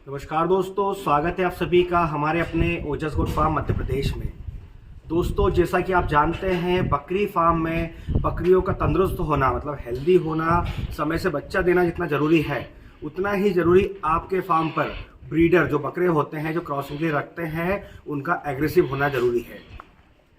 नमस्कार दोस्तों, स्वागत है आप सभी का हमारे अपने ओजस गोट फार्म मध्य प्रदेश में। दोस्तों, जैसा कि आप जानते हैं, बकरी फार्म में बकरियों का तंदुरुस्त होना मतलब हेल्दी होना, समय से बच्चा देना जितना ज़रूरी है, उतना ही ज़रूरी आपके फार्म पर ब्रीडर जो बकरे होते हैं, जो क्रॉसिंग के लिए रखते हैं, उनका एग्रेसिव होना ज़रूरी है।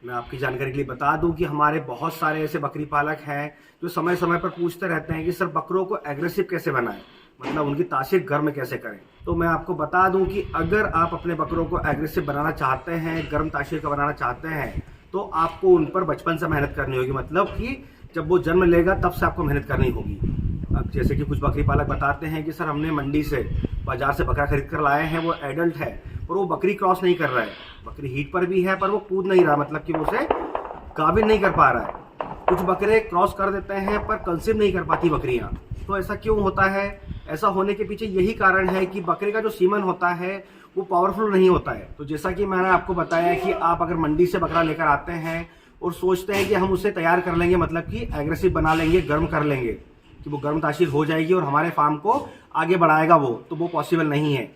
मैं आपकी जानकारी के लिए बता दूं कि हमारे बहुत सारे ऐसे बकरी पालक हैं जो समय समय पर पूछते रहते हैं कि सर बकरों को एग्रेसिव कैसे बनाएं, मतलब उनकी तासीर गर्म कैसे करें। तो मैं आपको बता दूं कि अगर आप अपने बकरों को एग्रेसिव बनाना चाहते हैं, गर्म तासीर का बनाना चाहते हैं, तो आपको उन पर बचपन से मेहनत करनी होगी। मतलब कि जब वो जन्म लेगा तब से आपको मेहनत करनी होगी। अब जैसे कि कुछ बकरी पालक बताते हैं कि सर हमने मंडी से बाजार से बकरा खरीद कर लाए हैं, वो एडल्ट है पर वो बकरी क्रॉस नहीं कर रहा है, बकरी हीट पर भी है पर वो कूद नहीं रहा, मतलब कि वो उसे गाभिन नहीं कर पा रहा है। कुछ बकरे क्रॉस कर देते हैं पर कंसीव नहीं कर पाती बकरियां। तो ऐसा क्यों होता है? ऐसा होने के पीछे यही कारण है कि बकरे का जो सीमन होता है वो पावरफुल नहीं होता है। तो जैसा कि मैंने आपको बताया कि आप अगर मंडी से बकरा लेकर आते हैं और सोचते हैं कि हम उसे तैयार कर लेंगे, मतलब कि एग्रेसिव बना लेंगे, गर्म कर लेंगे, कि वो गर्म तासीर हो जाएगी और हमारे फार्म को आगे बढ़ाएगा, तो वो पॉसिबल नहीं है।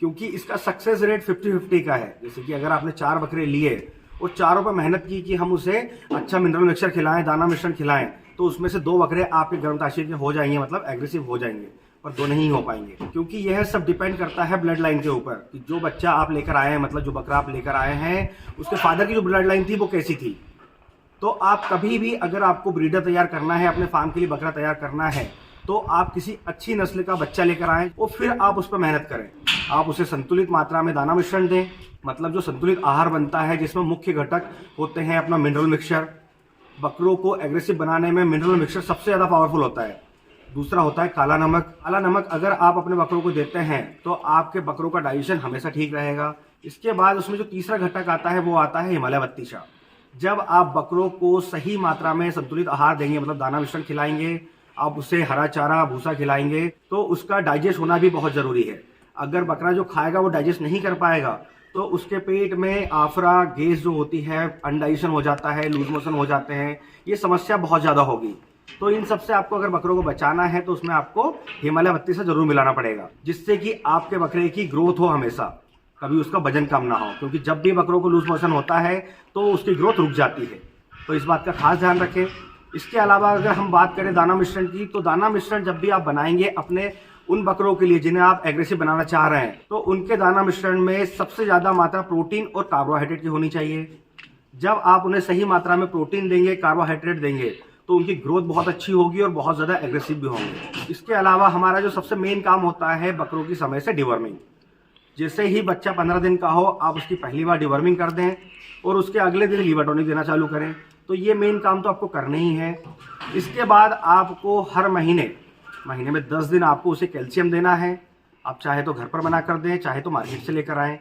क्योंकि इसका सक्सेस रेट 50-50 का है। जैसे कि अगर आपने 4 बकरे लिए और चारों पर मेहनत की कि हम उसे अच्छा मिनरल मिक्सचर खिलाएं, दाना मिश्रण खिलाएं, तो उसमें से 2 बकरे आपके गर्म तासीर के हो जाएंगे, मतलब एग्रेसिव हो जाएंगे, पर 2 नहीं हो पाएंगे। क्योंकि यह सब डिपेंड करता है ब्लड लाइन के ऊपर कि जो बच्चा आप लेकर आए हैं, मतलब जो बकरा आप लेकर आए हैं, उसके फादर की जो ब्लड लाइन थी वो कैसी थी। तो आप कभी भी अगर आपको ब्रीडर तैयार करना है, अपने फार्म के लिए बकरा तैयार करना है, तो आप किसी अच्छी नस्ल का बच्चा लेकर आएं और फिर आप उस पर मेहनत करें। आप उसे संतुलित मात्रा में दाना मिश्रण दें, मतलब जो संतुलित आहार बनता है जिसमें मुख्य घटक होते हैं अपना मिनरल मिक्सचर। बकरों को एग्रेसिव बनाने में मिनरल मिक्सचर सबसे ज़्यादा पावरफुल होता है। दूसरा होता है काला नमक। काला नमक अगर आप अपने बकरों को देते हैं तो आपके बकरों का डाइजेशन हमेशा ठीक रहेगा। इसके बाद उसमें जो तीसरा घटक आता है वो आता है हिमालय बत्तीसा। जब आप बकरों को सही मात्रा में संतुलित आहार देंगे, मतलब दाना मिश्रण खिलाएंगे, आप उसे हरा चारा भूसा खिलाएंगे, तो उसका डाइजेस्ट होना भी बहुत ज़रूरी है। अगर बकरा जो खाएगा वो डाइजेस्ट नहीं कर पाएगा तो उसके पेट में आफरा गैस जो होती है, अनडाइजेशन हो जाता है, लूज मोशन हो जाते हैं, ये समस्या बहुत ज़्यादा होगी। तो इन सब से आपको अगर बकरों को बचाना है तो उसमें आपको हिमालय बत्तीसा जरूर मिलाना पड़ेगा, जिससे कि आपके बकरे की ग्रोथ हो, हमेशा कभी उसका वजन कम ना हो। क्योंकि जब भी बकरों को लूज मोशन होता है तो उसकी ग्रोथ रुक जाती है, तो इस बात का खास ध्यान रखें। इसके अलावा अगर हम बात करें दाना मिश्रण की, तो दाना मिश्रण जब भी आप बनाएंगे अपने उन बकरों के लिए जिन्हें आप एग्रेसिव बनाना चाह रहे हैं, तो उनके दाना मिश्रण में सबसे ज़्यादा मात्रा प्रोटीन और कार्बोहाइड्रेट की होनी चाहिए। जब आप उन्हें सही मात्रा में प्रोटीन देंगे, कार्बोहाइड्रेट देंगे, तो उनकी ग्रोथ बहुत अच्छी होगी और बहुत ज़्यादा एग्रेसिव भी होंगे। इसके अलावा हमारा जो सबसे मेन काम होता है बकरों की समय से डिवर्मिंग। जैसे ही बच्चा 15 दिन का हो, आप उसकी पहली बार डिवर्मिंग कर दें और उसके अगले दिन लीवर टॉनिक देना चालू करें। तो ये मेन काम तो आपको करना ही है। इसके बाद आपको हर महीने में 10 दिन आपको उसे कैल्शियम देना है। आप चाहे तो घर पर बना कर दें, चाहे तो मार्केट से लेकर आएँ।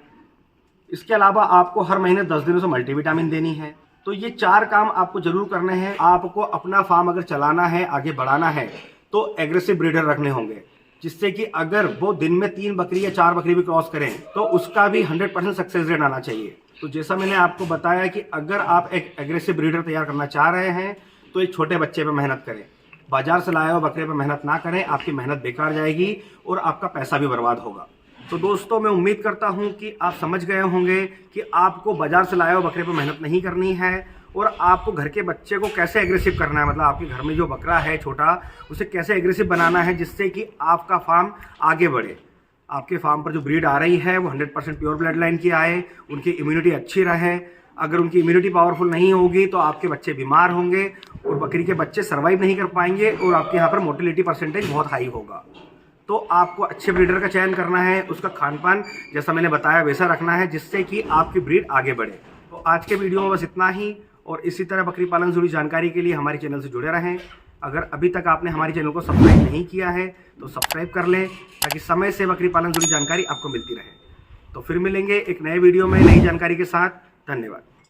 इसके अलावा आपको हर महीने 10 दिनों से मल्टीविटामिन देनी है। तो ये 4 काम आपको जरूर करने हैं। आपको अपना फार्म अगर चलाना है, आगे बढ़ाना है, तो एग्रेसिव ब्रीडर रखने होंगे, जिससे कि अगर वो दिन में 3 बकरी या 4 बकरी भी क्रॉस करें तो उसका भी 100% सक्सेस रेट आना चाहिए। तो जैसा मैंने आपको बताया कि अगर आप एक एग्रेसिव ब्रीडर तैयार करना चाह रहे हैं तो एक छोटे बच्चे पर मेहनत करें, बाजार से लाए हुए बकरे पर मेहनत ना करें। आपकी मेहनत बेकार जाएगी और आपका पैसा भी बर्बाद होगा। तो दोस्तों, मैं उम्मीद करता हूं कि आप समझ गए होंगे कि आपको बाजार से लाए हुए बकरे पर मेहनत नहीं करनी है और आपको घर के बच्चे को कैसे एग्रेसिव करना है, मतलब आपके घर में जो बकरा है छोटा, उसे कैसे एग्रेसिव बनाना है, जिससे कि आपका फार्म आगे बढ़े। आपके फार्म पर जो ब्रीड आ रही है वो 100% प्योर ब्लड लाइन की आए, उनकी इम्यूनिटी अच्छी रहे। अगर उनकी इम्यूनिटी पावरफुल नहीं होगी तो आपके बच्चे बीमार होंगे और बकरी के बच्चे सर्वाइव नहीं कर पाएंगे और आपके यहाँ पर मोर्टेलिटी परसेंटेज बहुत हाई होगा। तो आपको अच्छे ब्रीडर का चयन करना है, उसका खान पान जैसा मैंने बताया वैसा रखना है, जिससे कि आपकी ब्रीड आगे बढ़े। तो आज के वीडियो में बस इतना ही, और इसी तरह बकरी पालन से जुड़ी जानकारी के लिए हमारे चैनल से जुड़े रहें। अगर अभी तक आपने हमारे चैनल को सब्सक्राइब नहीं किया है तो सब्सक्राइब कर लें, ताकि समय से बकरी पालन से जुड़ी जानकारी आपको मिलती रहे। तो फिर मिलेंगे एक नए वीडियो में नई जानकारी के साथ। धन्यवाद।